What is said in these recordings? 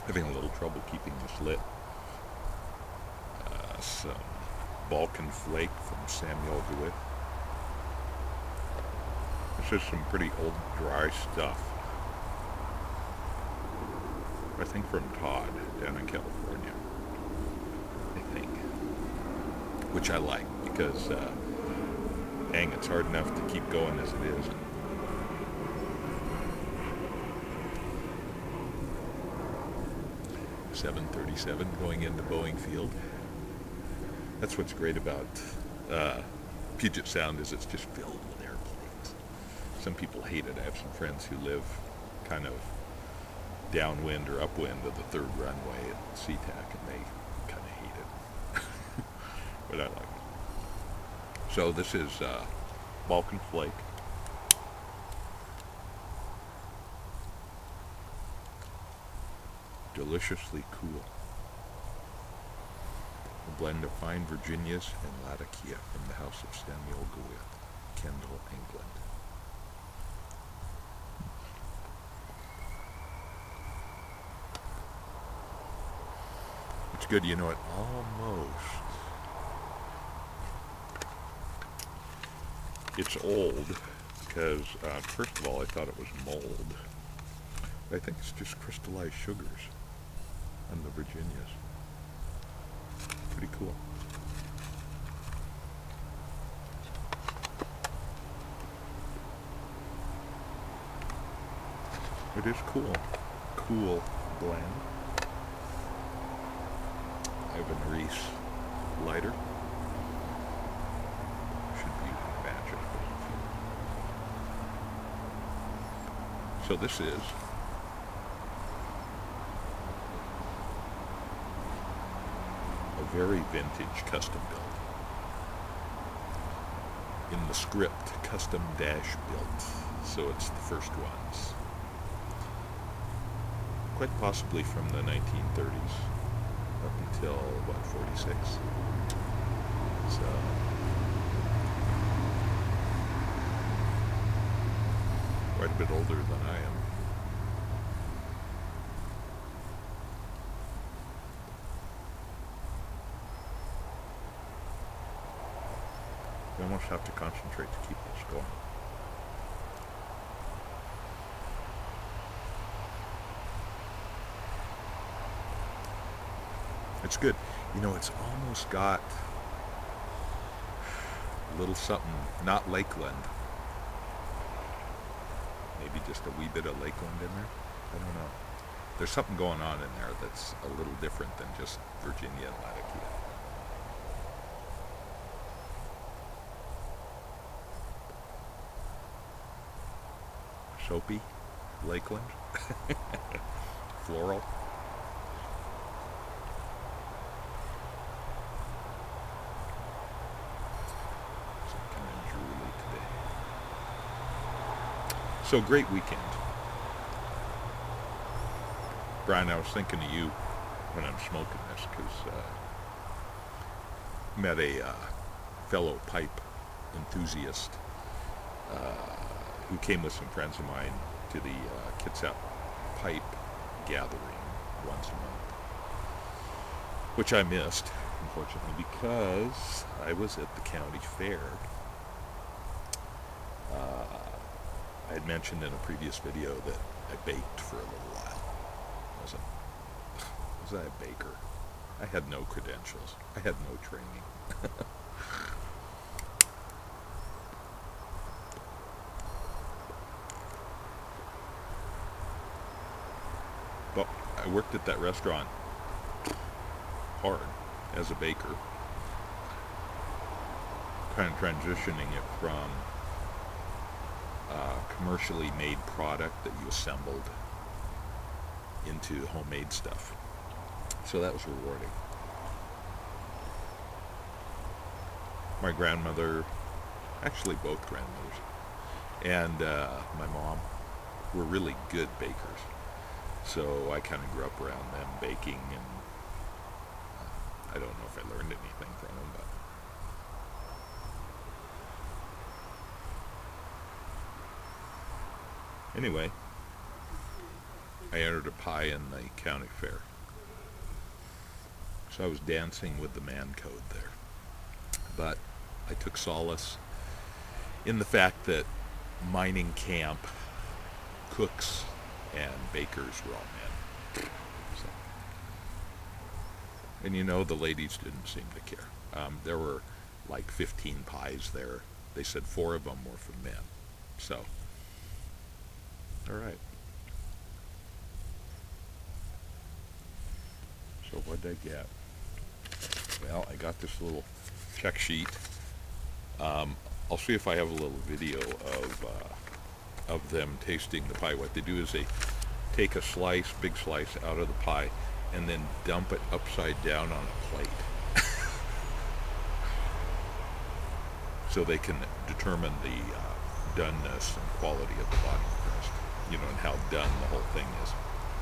Having a little trouble keeping this lit. Some Balkan Flake from Samuel DeWitt. This is some pretty old dry stuff. I think from Todd down in California. I think. Which I like because, dang, it's hard enough to keep going as it is. .737 going into Boeing Field. That's what's great about Puget Sound is it's just filled with airplanes. Some people hate it. I have some friends who live kind of downwind or upwind of the third runway at SeaTac, and they kind of hate it. But I like it. So this is Balkan Flake. Deliciously cool. A blend of fine Virginias and Latakia from the house of Samuel DeWitt, Kendall, England. It's good, you know it almost. It's old because, first of all, I thought it was mold. But I think it's just crystallized sugars on the Virginias. Pretty cool. It is cool. Cool blend. Ivan Reese lighter. Should be using a match, I suppose. So this is a very vintage custom build. In the script, custom dash built. So it's the first ones. Quite possibly from the 1930s up until, what, 46? So, quite a bit older than I am. You almost have to concentrate to keep this going. It's good. You know, it's almost got a little something, not Lakeland. Maybe just a wee bit of Lakeland in there. I don't know. There's something going on in there that's a little different than just Virginia and Latakia. Soapy, Lakeland, floral. So great weekend. Brian, I was thinking of you when I'm smoking this because met a fellow pipe enthusiast who came with some friends of mine to the Kitsap Pipe Gathering once a month, which I missed, unfortunately, because I was at the county fair. I had mentioned in a previous video that I baked for a little while. Was I a baker? I had no credentials. I had no training. But I worked at that restaurant hard as a baker, kind of transitioning it from commercially made product that you assembled into homemade stuff. So that was rewarding. My grandmother, actually both grandmothers, and my mom were really good bakers. So I kind of grew up around them baking, and I don't know if I learned anything from them, but anyway, I entered a pie in the county fair. So I was dancing with the man code there. But I took solace in the fact that mining camp cooks and bakers were all men. So, and the ladies didn't seem to care. There were like 15 pies there. They said 4 of them were for men. So, all right. So what did I get? Well, I got this little check sheet. I'll see if I have a little video of them tasting the pie. What they do is they take a slice, big slice, out of the pie, and then dump it upside down on a plate. So they can determine the doneness and quality of the bottom crust, and how done the whole thing is.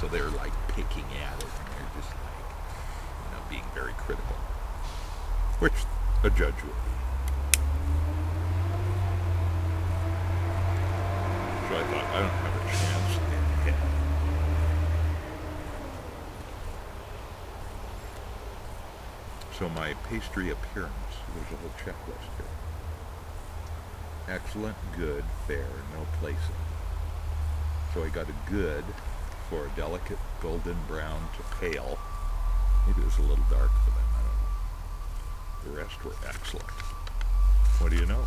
So they're like picking at it, and they're just like, being very critical, which a judge would be. So I thought, I don't have a chance in hell. So my pastry appearance, there's a whole checklist here. Excellent, good, fair, no placing. So I got a good for a delicate golden brown to pale. Maybe it was a little dark for them, I don't know. The rest were excellent. What do you know?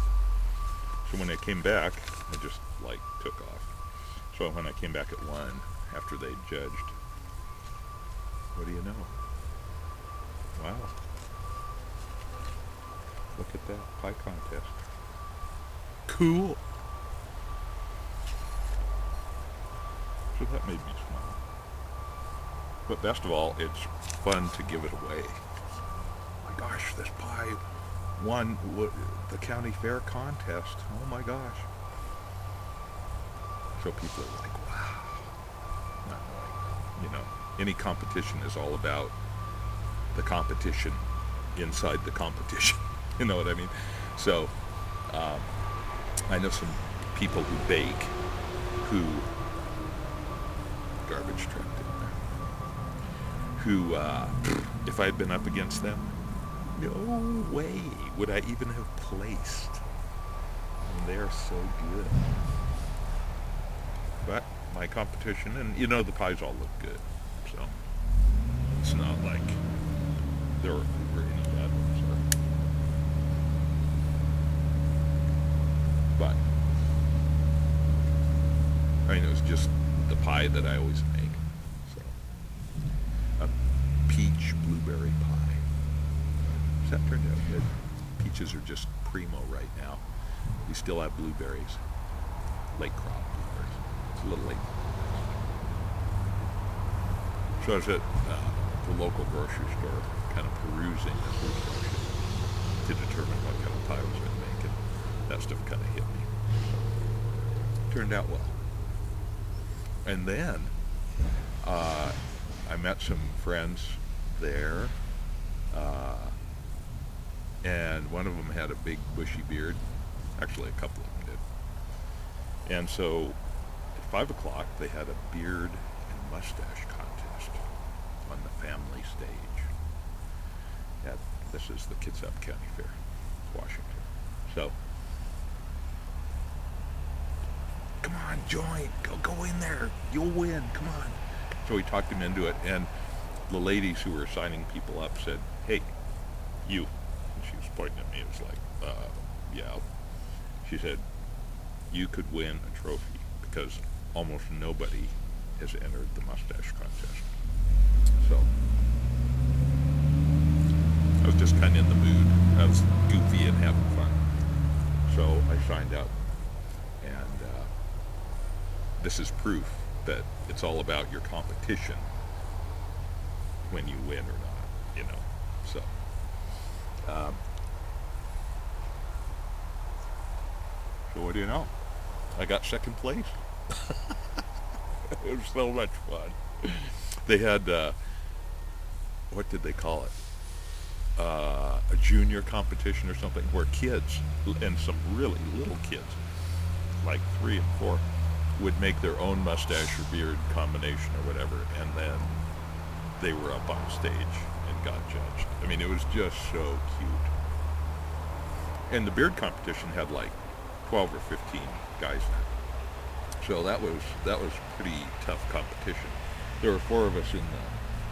So when I came back, I just took off. So when I came back at 1 after they'd judged, what do you know? Wow. Look at that pie contest. Cool. So that made me smile. But best of all, it's fun to give it away. Oh my gosh, this pie won the county fair contest. Oh my gosh. So people are like, wow. Not like, any competition is all about the competition inside the competition. You know what I mean? So, I know some people who bake who, garbage truck in there, who, if I had been up against them, no way would I even have placed. They're so good. But my competition, and the pies all look good, so it's not like there were any bad ones there. But it was just the pie that I always make. So a peach blueberry pie. So that turned out good. Peaches are just primo right now. We still have blueberries, late crop blueberries. It's a little late. So I was at the local grocery store, kind of perusing the food section to determine what kind of pie I was going to make, and that stuff kind of hit me. Turned out well. And then I met some friends there, and one of them had a big bushy beard. Actually, a couple of them did. And so at 5 o'clock, they had a beard and mustache contest on the family stage. This is the Kitsap County Fair, Washington. So, come on, join. Go in there. You'll win. Come on. So we talked him into it, and the ladies who were signing people up said, hey, you. And she was pointing at me. It was like, yeah. She said, you could win a trophy because almost nobody has entered the mustache contest. So I was just kind of in the mood. I was goofy and having fun. So I signed up, and this is proof that it's all about your competition when you win or not, So so what do you know? I got second place. It was so much fun. They had, what did they call it? A junior competition or something where kids, and some really little kids, like 3 and 4, would make their own mustache or beard combination or whatever, and then they were up on stage and got judged. I mean, it was just so cute. And the beard competition had like 12 or 15 guys in it. So that was pretty tough competition. There were 4 of us in the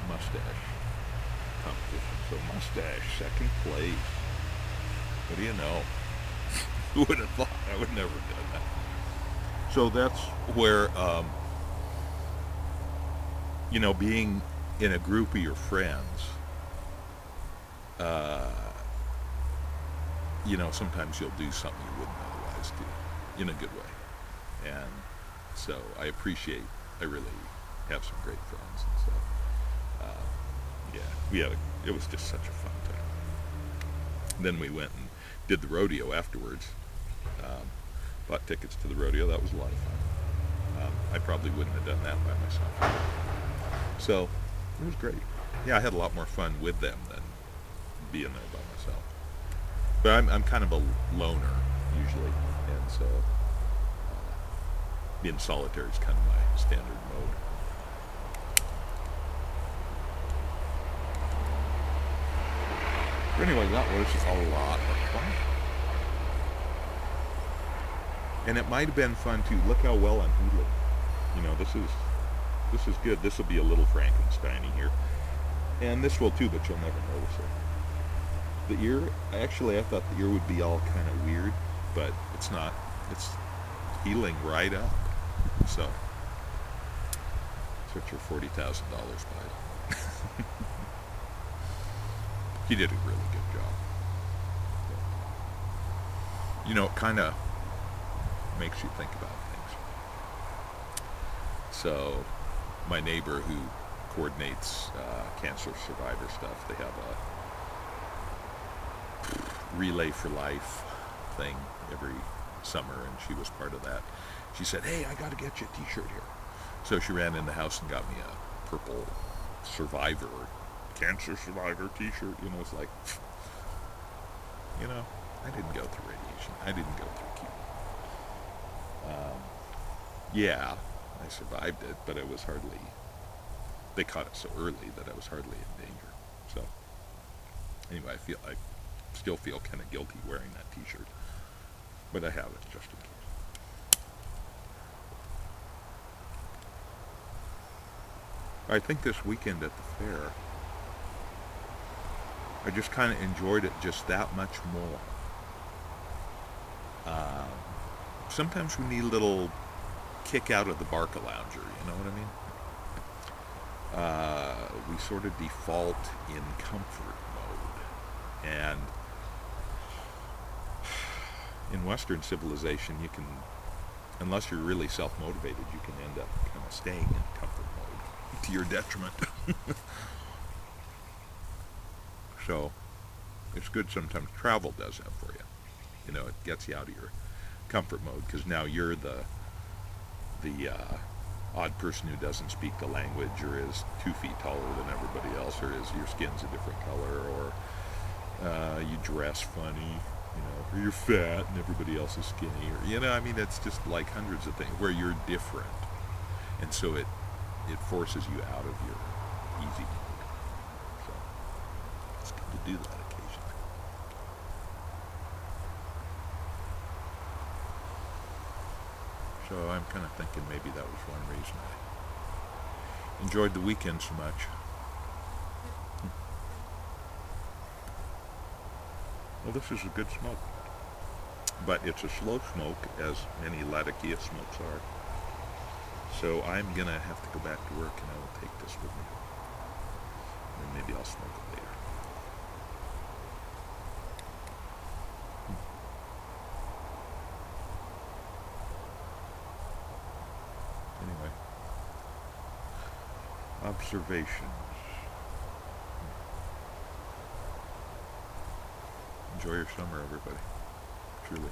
mustache competition. So mustache, second place. What do you know? Who would have thought? I would never have done that. So that's where, being in a group of your friends, sometimes you'll do something you wouldn't otherwise do, in a good way. And so I really have some great friends and stuff. It was just such a fun time. Then we went and did the rodeo afterwards. Bought tickets to the rodeo. That was a lot of fun. I probably wouldn't have done that by myself. So it was great. Yeah, I had a lot more fun with them than being there by myself. But I'm kind of a loner usually, and so being solitary is kind of my standard mode. But anyway, that was a lot of fun. And it might have been fun too. Look how well I'm healing. This is good. This will be a little Frankenstein-y here. And this will too, but you'll never notice it. The ear, actually I thought the ear would be all kind of weird, but it's not. It's healing right up. So, that's what your $40,000 buys. He did a really good job. It kind of makes you think about things. So, my neighbor who coordinates cancer survivor stuff, they have a Relay for Life thing every summer, and she was part of that. She said, "Hey, I got to get you a t-shirt here." So she ran in the house and got me a purple cancer survivor t-shirt. It's like, I didn't go through radiation. I didn't go through chemo. Yeah, I survived it, but it was hardly, they caught it so early that I was hardly in danger. So, anyway, I still feel kind of guilty wearing that t-shirt, but I have it just in case. I think this weekend at the fair, I just kind of enjoyed it just that much more. Sometimes we need a little kick out of the Barcalounger, you know what I mean? We sort of default in comfort mode. And in Western civilization, you can, unless you're really self-motivated, you can end up kind of staying in comfort mode to your detriment. So it's good sometimes travel does that for you. It gets you out of your comfort mode, because now you're the odd person who doesn't speak the language, or is 2 feet taller than everybody else, or is your skin's a different color, or you dress funny, or you're fat and everybody else is skinny, or it's just like hundreds of things where you're different, and so it forces you out of your easy mode. So it's good to do that occasionally. So I'm kind of thinking maybe that was one reason I enjoyed the weekend so much. Well, this is a good smoke, but it's a slow smoke, as many Latakia smokes are. So I'm going to have to go back to work, and I will take this with me. And maybe I'll smoke it later. Anyway, observations. Enjoy your summer, everybody. Truly.